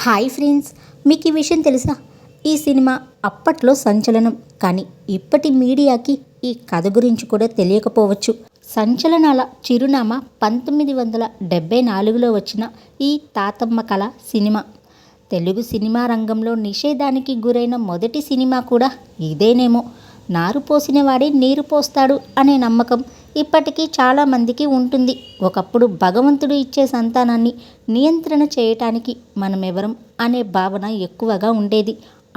Hi friends, మీకు ఈ విషయం తెలుసా? ఈ సినిమా అప్పట్లో సంచలనం. కానీ ఇప్పటి మీడియాకి ఈ కథ గురించి కూడా తెలియకపోవచ్చు. సంచలనాల చిరునామా 1974లో వచ్చిన ఈ తాతమ్మ కళ సినిమా. తెలుగు సినిమా రంగంలో నిషేధానికి గురైన మొదటి సినిమా కూడా ఇదేనేమో. నారు పోసిన వాడే నీరు పోస్తాడు అనే నమ్మకం ఇప్పటికీ చాలామందికి ఉంటుంది. ఒకప్పుడు భగవంతుడు ఇచ్చే సంతానాన్ని నియంత్రణ చేయటానికి మనమెవరం అనే భావన ఎక్కువగా ఉండేది.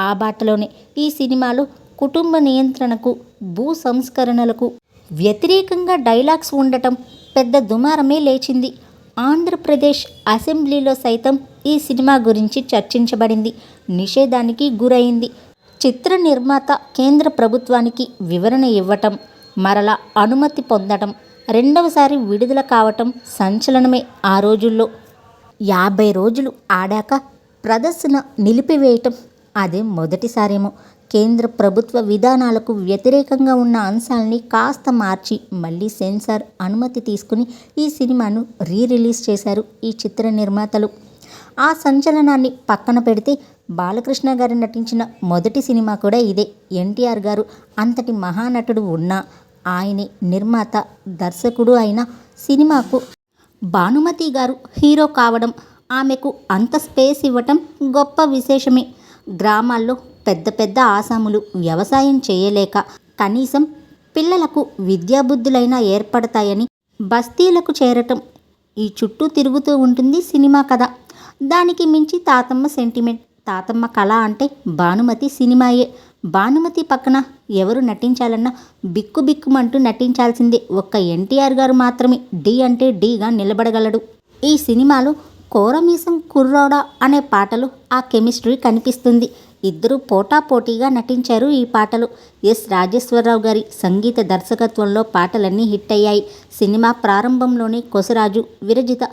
ఆ బాటలోనే ఈ సినిమాలో కుటుంబ నియంత్రణకు, భూ సంస్కరణలకు వ్యతిరేకంగా డైలాగ్స్ ఉండటం పెద్ద దుమారమే లేచింది. ఆంధ్రప్రదేశ్ అసెంబ్లీలో సైతం ఈ సినిమా గురించి చర్చించబడింది. నిషేధానికి గురైంది. చిత్ర నిర్మాత కేంద్ర ప్రభుత్వానికి వివరణ ఇవ్వటం, మరలా అనుమతి పొందటం, రెండవసారి విడుదల కావటం సంచలనమే. ఆ రోజుల్లో 50 రోజులు ఆడాక ప్రదర్శన నిలిపివేయటం అదే మొదటిసారేమో. కేంద్ర ప్రభుత్వ విధానాలకు వ్యతిరేకంగా ఉన్న అంశాలని కాస్త మార్చి మళ్ళీ సెన్సార్ అనుమతి తీసుకుని ఈ సినిమాను రిలీజ్ చేశారు ఈ చిత్ర నిర్మాతలు. ఆ సంచలనాన్ని పక్కన పెడితే బాలకృష్ణ గారు నటించిన మొదటి సినిమా కూడా ఇదే. ఎన్టీఆర్ గారు అంతటి మహానటుడు ఉన్నా ఆయనే నిర్మాత, దర్శకుడు అయిన సినిమాకు భానుమతి గారు హీరో కావడం, ఆమెకు అంత స్పేస్ ఇవ్వటం గొప్ప విశేషమే. గ్రామాల్లో పెద్ద పెద్ద ఆసాములు వ్యవసాయం చేయలేక కనీసం పిల్లలకు విద్యాబుద్ధులైనా ఏర్పడతాయని బస్తీలకు చేరటం, ఈ చుట్టూ తిరుగుతూ ఉంటుంది సినిమా కథ. దానికి మించి తాతమ్మ సెంటిమెంట్. తాతమ్మ కళ అంటే భానుమతి సినిమాయే. భానుమతి పక్కన ఎవరు నటించాలన్నా బిక్కుబిక్కుమంటూ నటించాల్సిందే. ఒక్క ఎన్టీఆర్ గారు మాత్రమే డి అంటే డీగా నిలబడగలడు. ఈ సినిమాలో కోరమీసం కుర్రోడా అనే పాటలు ఆ కెమిస్ట్రీ కనిపిస్తుంది. ఇద్దరు పోటాపోటీగా నటించారు ఈ పాటలు. ఎస్ రాజేశ్వరరావు గారి సంగీత దర్శకత్వంలో పాటలన్నీ హిట్ అయ్యాయి. సినిమా ప్రారంభంలోనే కొసరాజు, విరజిత,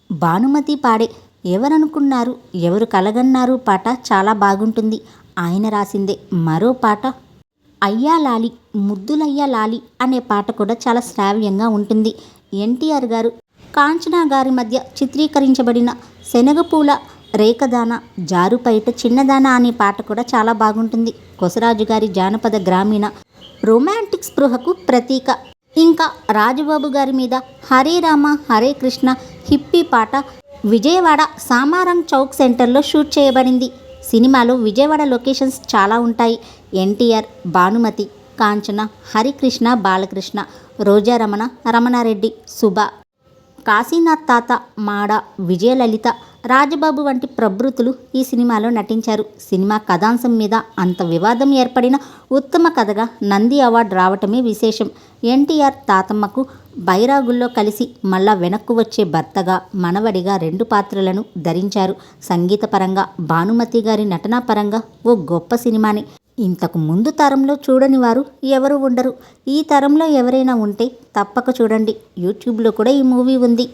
భానుమతి పాడే ఎవరనుకున్నారు ఎవరు కలగన్నారు పాట చాలా బాగుంటుంది. ఆయన రాసిందే మరో పాట అయ్యా లాలి, ముద్దులయ్యా లాలి అనే పాట కూడా చాలా శ్రావ్యంగా ఉంటుంది. ఎన్టీఆర్ గారు, కాంచనా గారి మధ్య చిత్రీకరించబడిన శనగపూల రేఖదాన, జారుపైట చిన్నదాన అనే పాట కూడా చాలా బాగుంటుంది. కొసరాజు గారి జానపద గ్రామీణ రొమాంటిక్ స్పృహకు ప్రతీక. ఇంకా రాజుబాబు గారి మీద హరే రామ హరే కృష్ణ హిప్పీ పాట విజయవాడ సామారంగ్ చౌక్ సెంటర్లో షూట్ చేయబడింది. సినిమాలో విజయవాడ లొకేషన్స్ చాలా ఉంటాయి. ఎన్టీఆర్, భానుమతి, కాంచన, హరికృష్ణ, బాలకృష్ణ, రోజారమణ, రమణారెడ్డి, సుభ, కాశీనాథ్ తాత, మాడ, విజయలలిత, రాజబాబు వంటి ప్రభృతులు ఈ సినిమాలో నటించారు. సినిమా కథాంశం మీద అంత వివాదం ఏర్పడిన ఉత్తమ కథగా నంది అవార్డు రావటమే విశేషం. ఎన్టీఆర్ తాతమ్మకు బైరాగుల్లో కలిసి మళ్ళా వెనక్కు వచ్చే భర్తగా, మనవడిగా 2 పాత్రలను ధరించారు. సంగీతపరంగా భానుమతి గారి నటనాపరంగా ఓ గొప్ప సినిమాని. ఇంతకు ముందు తరంలో చూడని వారు ఎవరు ఉండరు. ఈ తరంలో ఎవరైనా ఉంటే తప్పక చూడండి. యూట్యూబ్లో కూడా ఈ మూవీ ఉంది.